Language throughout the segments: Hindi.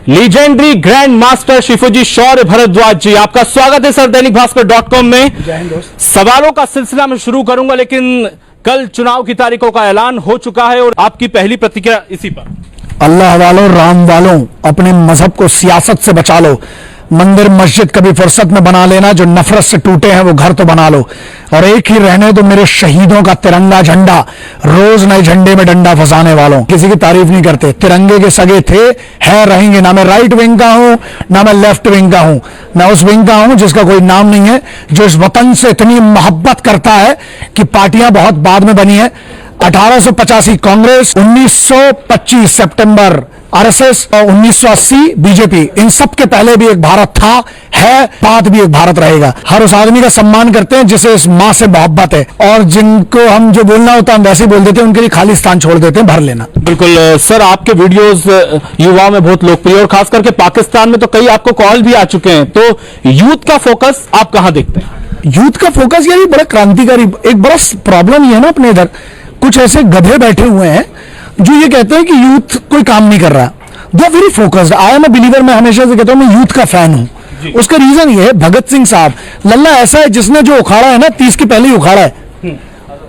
लीजेंडरी ग्रैंड मास्टर शिफुजी शौर्य भारद्वाज जी, आपका स्वागत है सर दैनिक भास्कर.com में। सवालों का सिलसिला मैं शुरू करूंगा, लेकिन कल चुनाव की तारीखों का ऐलान हो चुका है और आपकी पहली प्रतिक्रिया इसी पर। अल्लाह वालों, राम वालों, अपने मजहब को सियासत से बचा लो। मंदिर मस्जिद कभी फुर्सत में बना लेना, जो नफरत से टूटे हैं वो घर तो बना लो। और एक ही रहने दो मेरे शहीदों का तिरंगा झंडा, रोज नए झंडे में डंडा फंसाने वालों। किसी की तारीफ नहीं करते, तिरंगे के सगे थे, है, रहेंगे। ना मैं राइट विंग का हूं, ना मैं लेफ्ट विंग का हूं, मैं उस विंग का हूं जिसका कोई नाम नहीं है, जो इस वतन से इतनी मोहब्बत करता है कि पार्टियां बहुत बाद में बनी है। 1885 कांग्रेस, 1925 सितंबर आरएसएस और 1980 बीजेपी, इन सब के पहले भी एक भारत था, है, बाद भी एक भारत रहेगा। हर उस आदमी का सम्मान करते हैं जिसे इस मां से मोहब्बत है, और जिनको हम जो बोलना होता है हम वैसे ही बोल देते हैं, उनके लिए खाली स्थान छोड़ देते हैं, भर लेना। बिल्कुल सर, आपके वीडियोस युवाओं में बहुत लोकप्रिय और खास करके पाकिस्तान में तो कई आपको कॉल भी आ चुके हैं, तो यूथ का फोकस आप कहां देखते हैं? यूथ का फोकस यानी बड़ा क्रांतिकारी। एक बड़ा प्रॉब्लम ये है ना, अपने इधर कुछ ऐसे गधे बैठे हुए हैं जो ये कहते हैं कि यूथ कोई काम नहीं कर रहा। They very focused. I am a believer, मैं हमेशा से कहता हूं मैं यूथ का फैन हूं। उसका रीजन ये है, भगत सिंह साहब लल्ला ऐसा है जिसने जो उखाड़ा है ना 30 के पहले ही उखाड़ा है,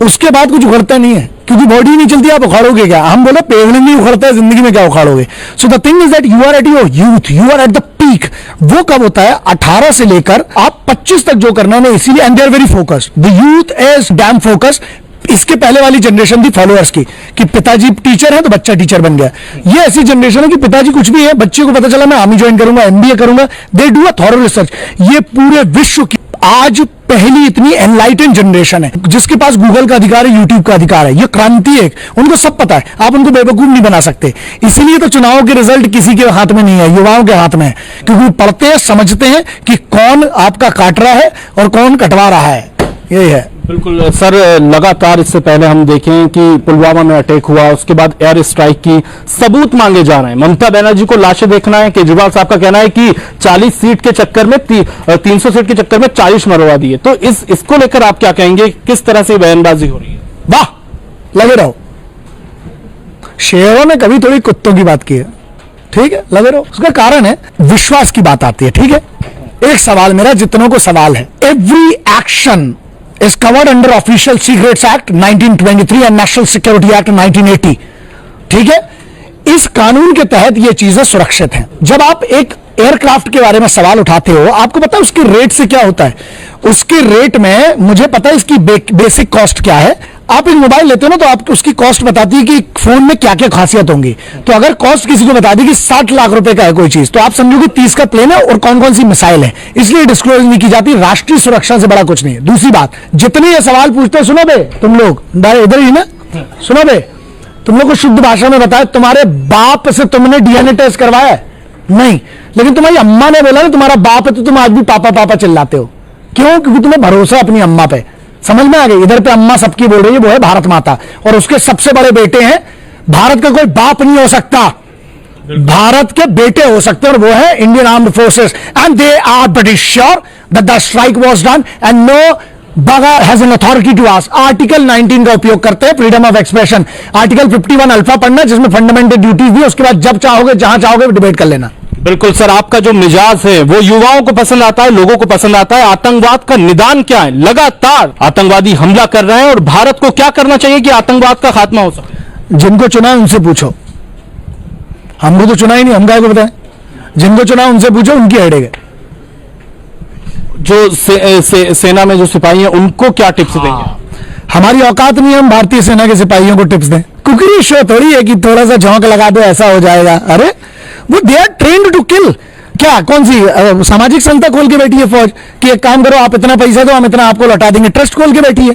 उसके बाद कुछ उखड़ता नहीं है, क्योंकि बॉडी नहीं चलती, आप उखाड़ोगे क्या? हम बोले पेड़ नहीं उखड़ता है, जिंदगी में क्या उखाड़ोगे? So the thing is that you are at your youth, you are at the peak. वो कब होता है? 18 से लेकर आप 25 तक जो करना है, इसीलिए and they are very focused. The youth is damn focused. इसके पहले वाली जनरेशन थी फॉलोअर्स की, कि पिताजी टीचर है तो बच्चा टीचर बन गया। ये ऐसी जनरेशन है कि पिताजी कुछ भी है, बच्चे को पता चला मैं आर्मी ज्वाइन करूंगा, एमबीए करूंगा। They do a thorough research. ये पूरे विश्व की आज पहली इतनी एनलाइटेड जनरेशन है जिसके पास गूगल का अधिकार है, यूट्यूब का अधिकार है। ये क्रांति है, उनको सब पता है, आप उनको बेवकूफ नहीं बना सकते। इसीलिए तो चुनाव के रिजल्ट किसी के हाथ में नहीं है, युवाओं के हाथ में है, क्योंकि पढ़ते हैं, समझते हैं कि कौन आपका काट रहा है और कौन कटवा रहा है। यही है। बिल्कुल सर, लगातार इससे पहले हम देखें कि पुलवामा में अटैक हुआ, उसके बाद एयर स्ट्राइक की सबूत मांगे जा रहे हैं। ममता बनर्जी को लाशें देखना है। केजरीवाल साहब का कहना है कि 40 सीट के चक्कर में 300 सीट के चक्कर में 40 मरवा दिए। तो इसको लेकर आप क्या कहेंगे? किस तरह से बयानबाजी हो रही है? वाह, लगे रहो। शेरों ने कभी थोड़ी कुत्तों की बात की है, ठीक है, लगे रहो। उसका कारण है विश्वास की बात आती है, ठीक है। एक सवाल मेरा, जितनों को सवाल है, every action is covered under Official Secrets Act 1923 and National Security Act 1980, ठीक है। इस कानून के तहत ये चीजें सुरक्षित हैं। जब आप एक एयरक्राफ्ट के बारे में सवाल उठाते हो, आपको पता है उसके रेट से क्या होता है? उसके रेट में मुझे पता है इसकी बेसिक कॉस्ट क्या है। आप एक मोबाइल लेते हो ना, तो आपको उसकी कॉस्ट बताती है कि फोन में क्या क्या खासियत होंगी। तो अगर कॉस्ट किसी को बता दी कि 60 लाख रुपए का है कोई चीज, तो आप समझो कि 30 का प्लेन है और कौन कौन सी मिसाइल है, इसलिए डिस्क्लोज नहीं की जाती। राष्ट्रीय सुरक्षा से बड़ा कुछ नहीं है। दूसरी बात, जितने ये सवाल पूछते हैं, सुनो बे तुम लोग इधर ही ना, सुनो बे, तुम लोग को शुद्ध भाषा में बताया, तुम्हारे बाप से तुमने डीएनए टेस्ट करवाया है? नहीं। लेकिन तुम्हारी अम्मा ने बोला ना तुम्हारा बाप है, तो तुम आज भी पापा पापा चिल्लाते हो। क्यों? क्योंकि तुम्हें भरोसा अपनी अम्मा पे। समझ में आ गई? इधर पे अम्मा सबकी बोल रही है, वो है भारत माता, और उसके सबसे बड़े बेटे हैं। भारत का कोई बाप नहीं हो सकता, भारत के बेटे हो सकते हैं, और वो है Indian armed forces, and they are pretty sure that the strike was done and nobody has an authority to ask. Article 19 का उपयोग करते हैं, freedom of expression. Article 51 alpha पढ़ना, जिसमें फंडामेंटल ड्यूटीज भी, उसके बाद जब चाहोगे जहां चाहोगे डिबेट कर लेना। बिल्कुल सर, आपका जो मिजाज है वो युवाओं को पसंद आता है, लोगों को पसंद आता है। आतंकवाद का निदान क्या है? लगातार आतंकवादी हमला कर रहे हैं, और भारत को क्या करना चाहिए कि आतंकवाद का खात्मा हो सके? जिनको चुना उनसे पूछो, हमको तो चुना ही नहीं, हम क्या को बताएं? जिनको चुना उनसे पूछो, उनकी हेडेक है। जो सेना में जो सिपाही हैं उनको क्या टिप्स देंगे? हमारी औकात नहीं है हम भारतीय सेना के सिपाहियों को टिप्स दें। कुकरी शो थोड़ी है कि थोड़ा सा झोंक लगा दो ऐसा हो जाएगा। अरे वो they are trained to kill. क्या कौन सी सामाजिक संस्था खोल के बैठी है फौज कि एक काम करो, आप इतना पैसा दो, हम इतना आपको लौटा देंगे? ट्रस्ट खोल के बैठी है।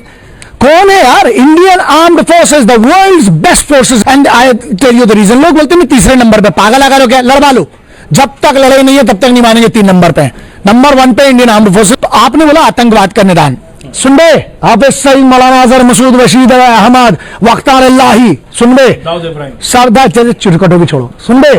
कौन है यार? Indian armed forces, the world's best forces. And I tell you the reason. लोग बोलते हैं मैं तीसरे नंबर पे, पागल लगा लो क्या? लड़वा लो, जब तक लड़ाई नहीं है तब तक नहीं मानेंगे। 3 नंबर पे, नंबर 1 पे इंडियन आर्म्ड फोर्सेस। तो आपने बोला आतंकवाद का निदान, सुन बे, हाफिज सईद, मौलाना अजहर मसूद, बशीर अहमद, वख्तार अल्लाही, सुन बे, सरदार चुटकटो भी छोड़ो, सुन बे,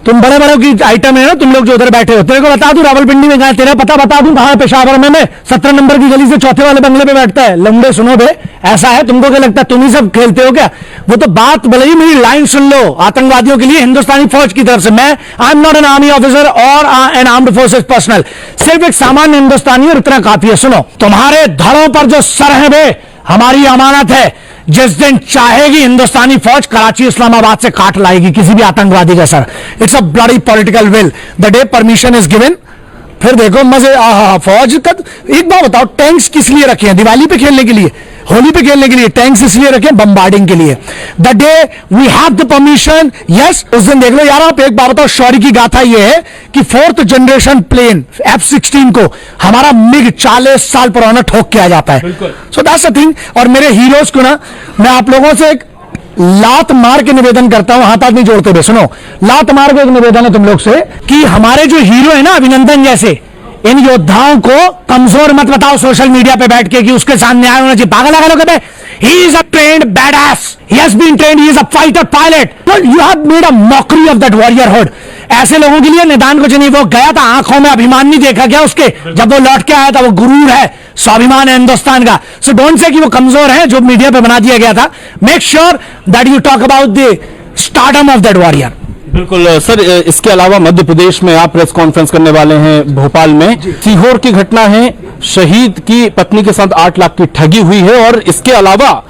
तुम बड़े बड़ों की आइटम है ना, तुम लोग जो उधर बैठे हो। तेरे को बता दूं रावलपिंडी में कहां है, तेरा पता बता दूं कहां है पेशावर में? 17 नंबर की गली से चौथे वाले बंगले पे बैठता है। लंबे सुनो बे, ऐसा है, तुमको क्या लगता है तुम ही सब खेलते हो क्या? वो तो बात भले ही मेरी लाइन सुन लो। आतंकवादियों के लिए हिंदुस्तानी फौज की तरफ से मैं, I am not an army officer और एन आर्म्ड फोर्सेस पर्सनल, सिर्फ एक सामान्य हिंदुस्तानी और इतना काफी है। सुनो, तुम्हारे धड़ों पर जो सर है बे, हमारी अमानत है। जिस दिन चाहेगी हिंदुस्तानी फौज कराची इस्लामाबाद से काट लाएगी किसी भी आतंकवादी का sir. It's a bloody political will, the day permission is given, फिर देखो मजे। फौज का एक बात बताओ, टैंक्स किस लिए रखे हैं? दिवाली पे खेलने के लिए, होली पे खेलने के लिए। टैंक्स इसलिए रखे हैं बम्बार्डिंग के लिए। The day we have the permission, yes, उस दिन देख लो यार। आप एक बात बताओ, शौर्य की गाथा यह है कि 4th जनरेशन प्लेन F-16 को हमारा मिग 40 साल पुराना ठोक के आ जाता है। So that's the thing. और मेरे हीरोज को ना मैं आप लोगों से एक लात मार के निवेदन करता हूं, हाथ आदमी जोड़ते हुए। सुनो, लात मार के एक निवेदन है तुम लोग से कि हमारे जो हीरो है ना अभिनंदन जैसे, इन योद्धाओं को कमजोर मत बताओ सोशल मीडिया पे बैठ के कि उसके साथ न्याय होना चाहिए। पागल लगा लोग, he is a trained badass, he has been trained, he is a fighter pilot, well you have made a mockery of that warriorhood। ऐसे लोगों के लिए निदान कुछ नहीं। वो गया था, आंखों में अभिमान नहीं देखा क्या उसके? जब वो लौट के आया था, वो गुरूर है, स्वाभिमान है हिंदुस्तान का। सो डोंट से कि वो कमजोर है जो मीडिया पे बना दिया गया था। Make sure that you talk about the stardom of that warrior. बिल्कुल सर, इसके अलावा मध्य प्रदेश में आप प्रेस कॉन्फ्रेंस करने वाले हैं भोपाल में। सीहोर की घटना है, शहीद की पत्नी के साथ 8 लाख की ठगी हुई है, और इसके अलावा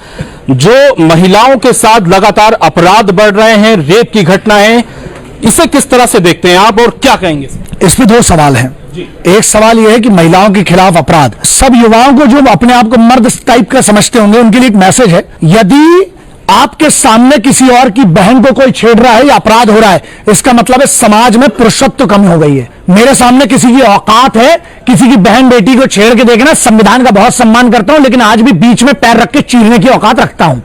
जो महिलाओं के साथ लगातार अपराध बढ़ रहे हैं, रेप की घटना है, इसे किस तरह से देखते हैं आप और क्या कहेंगे? इस पे 2 सवाल हैं। एक सवाल यह है कि महिलाओं के खिलाफ अपराध, सब युवाओं को जो अपने आप को मर्द टाइप का समझते होंगे उनके लिए एक मैसेज है, यदि आपके सामने किसी और की बहन को कोई छेड़ रहा है या अपराध हो रहा है, इसका मतलब है समाज में पुरुषत्व कम हो गई है। मेरे सामने किसी की औकात है किसी की बहन बेटी को छेड़ के देखना, संविधान का बहुत सम्मान करता हूं, लेकिन आज भी बीच में पैर रख के चीरने की औकात रखता हूं।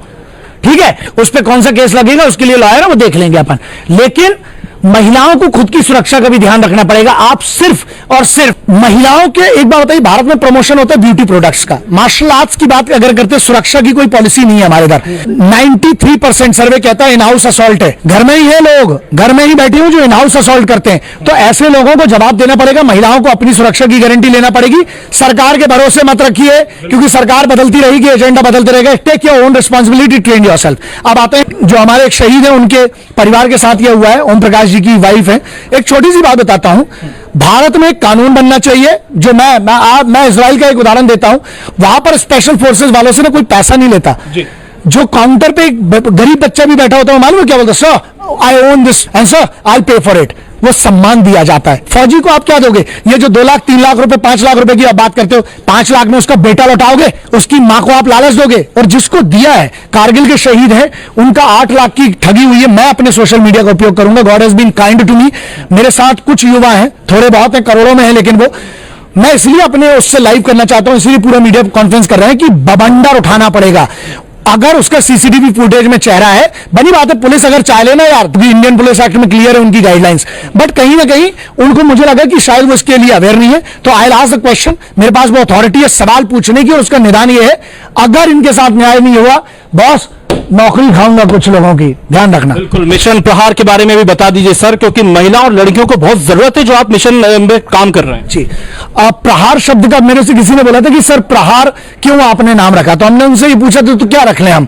ठीक है, उस पर कौन सा केस लगेगा उसके लिए लॉयर है, वो देख लेंगे अपन। लेकिन महिलाओं को खुद की सुरक्षा का भी ध्यान रखना पड़ेगा। आप सिर्फ और सिर्फ महिलाओं के, एक बात बताइए, भारत में प्रमोशन होता है ब्यूटी प्रोडक्ट्स का, मार्शल आर्ट्स की बात अगर करते हैं, सुरक्षा की कोई पॉलिसी नहीं है हमारे इधर। 93% सर्वे कहता है इन हाउस असॉल्ट है। घर में ही है लोग, घर में ही बैठे हुए जो इन हाउस असॉल्ट करते हैं। तो ऐसे लोगों को जवाब देना पड़ेगा, महिलाओं को अपनी सुरक्षा की गारंटी लेना पड़ेगी। सरकार के भरोसे मत रखिए, क्योंकि सरकार बदलती रहेगी, एजेंडा बदलते रहेगा। Take your own responsibility, train yourself. अब आते हैं जो हमारे एक शहीद है, उनके परिवार के साथ यह हुआ है, ओम प्रकाश जी की वाइफ है। एक छोटी सी बात बताता हूं, भारत में एक कानून बनना चाहिए जो मैं इजराइल का एक उदाहरण देता हूं। वहां पर स्पेशल फोर्सेस वालों से ना कोई पैसा नहीं लेता। जो काउंटर पे एक गरीब बच्चा भी बैठा होता है, मालूम है क्या बोलता है? Sir I own this and sir I पे फॉर इट। वो सम्मान दिया जाता है। फौजी को आप क्या दोगे? ये जो 2 लाख 3 लाख रुपए 5 लाख रुपए की आप बात करते हो, 5 लाख में उसका बेटा लौटाओगे? उसकी मां को आप लालच दोगे? और जिसको दिया है, कारगिल के शहीद हैं, उनका 8 लाख की ठगी हुई है। मैं अपने सोशल मीडिया का उपयोग करूंगा। God has been kind to me. मेरे साथ कुछ युवा हैं, थोड़े बहुत हैं, करोड़ों में हैं, लेकिन वो मैं इसलिए अपने उससे लाइव करना चाहता हूं, इसलिए पूरा मीडिया कॉन्फ्रेंस कर रहे हैं कि बवंडर उठाना पड़ेगा। अगर उसका सीसीटीवी फुटेज में चेहरा है, बनी बात है, पुलिस अगर चाह लेना यार, तो इंडियन पुलिस एक्ट में क्लियर है उनकी गाइडलाइंस, बट कहीं ना कहीं उनको मुझे लगा कि शायद वो इसके लिए अवेयर नहीं है। तो I will ask the question, मेरे पास वो अथॉरिटी है सवाल पूछने की, और उसका निदान ये है, अगर इनके साथ न्याय नहीं हुआ, बॉस नौकरी खाऊंगा कुछ लोगों की, ध्यान रखना। बिल्कुल, मिशन प्रहार के बारे में भी बता दीजिए सर, क्योंकि महिला और लड़कियों को बहुत जरूरत है जो आप मिशन में काम कर रहे हैं। जी, प्रहार शब्द का मेरे से किसी ने बोला था कि सर प्रहार क्यों आपने नाम रखा, तो हमने उनसे ये पूछा तो क्या रख लें हम,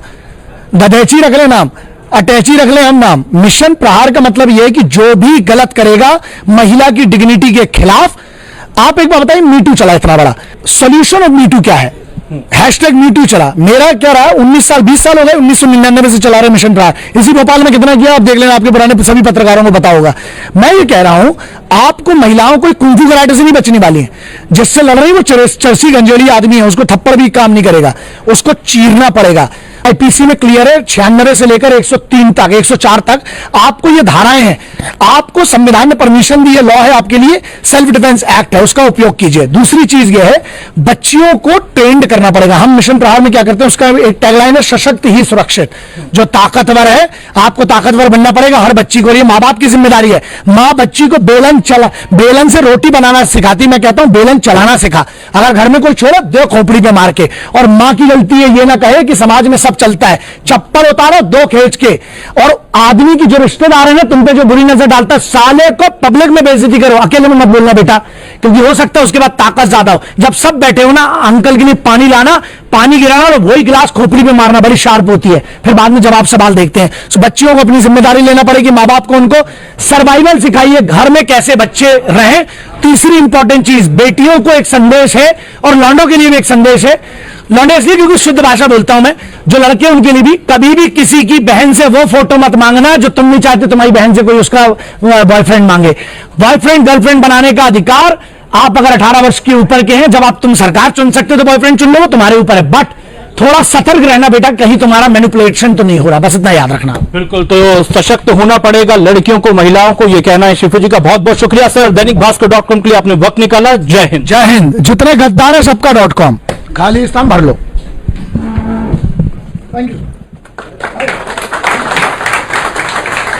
ददेची रख ले नाम, अटैची रख ले हम नाम। मिशन प्रहार का मतलब यह है कि जो भी गलत करेगा महिला की डिग्निटी के खिलाफ। आप एक बार बताइए, मीटू चला इतना बड़ा, सोल्यूशन ऑफ मीटू क्या है? हैशटैग मीटू चला। मेरा क्या रहा, 19 साल 20 साल हो गए, 1999 से चला रहे मिशन प्रहार। इसी भोपाल में कितना किया आप देख लेना, आपके पुराने सभी पत्रकारों को पता होगा। मैं ये कह रहा हूं, आपको महिलाओं को कुंफू कराटे से नहीं बचनी वाली है। जिससे लड़ रही वो चरसी गंजेली आदमी है, उसको थप्पड़ भी काम नहीं करेगा, उसको चीरना पड़ेगा। आईपीसी में क्लियर है, 96 से लेकर 103 तक, 104 तक आपको ये धाराएं हैं। आपको संविधान ने परमिशन दी है, लॉ है आपके लिए, सेल्फ डिफेंस एक्ट है, उसका उपयोग कीजिए। दूसरी चीज ये है, बच्चियों को ट्रेंड करना पड़ेगा। हम मिशन प्रहार में क्या करते हैं, उसका एक टैगलाइन है, सशक्त ही सुरक्षित। जो ताकतवर है, आपको ताकतवर बनना पड़ेगा हर बच्ची को। ये माँ बाप की जिम्मेदारी है। माँ बच्ची को बेलन से रोटी बनाना सिखाती, मैं कहता हूं बेलन चलाना सिखा। अगर घर में कोई छोड़ो, दो खोपड़ी पे मार के। और माँ की गलती है ये ना कहे कि समाज में सब सब चलता है, चप्पल उतारो दो खींच के, और आदमी की जो रिश्तेदार है ना तुम पे जो बुरी नजर डालता है, साले को पब्लिक में बेइज्जती करो, अकेले में मत बोलना बेटा, क्योंकि हो सकता है उसके बाद ताकत ज्यादा हो। जब सब बैठे हो ना, अंकल के लिए पानी लाना, पानी गिराना और वही गिलास खोपड़ी पे मारना बड़ी शार्प होती है, फिर बाद में जवाब सवाल देखते हैं। सो बच्चियों को अपनी जिम्मेदारी लेना पड़ेगी, माँ बाप को उनको सर्वाइवल सिखाइए, घर में कैसे बच्चे रहें। तीसरी इंपॉर्टेंट चीज, बेटियों को एक संदेश है और लौंडों के लिए भी एक संदेश है। लौंडे इसलिए क्योंकि शुद्ध भाषा बोलता हूं मैं, जो लड़के उनके लिए भी, कभी भी किसी की बहन से वो फोटो मत मांगना जो तुम नहीं चाहते तुम्हारी बहन से कोई उसका बॉयफ्रेंड मांगे। बॉयफ्रेंड गर्लफ्रेंड बनाने का अधिकार आप अगर 18 वर्ष के ऊपर के हैं, जब आप तुम सरकार चुन सकते हो तो बॉयफ्रेंड चुन लो, वो तुम्हारे ऊपर है, बट थोड़ा सतर्क रहना बेटा, कहीं तुम्हारा मैनिपुलेशन तो नहीं हो रहा, बस इतना याद रखना। बिल्कुल, तो सशक्त होना पड़ेगा लड़कियों को, महिलाओं को, ये कहना है। शिफू जी का बहुत बहुत शुक्रिया सर, दैनिक भास्कर.com के लिए आपने वक्त निकाला। जय हिंद। जय हिंद। जितने गद्दार है सबका .com, खाली स्थान भर लो। Thank you.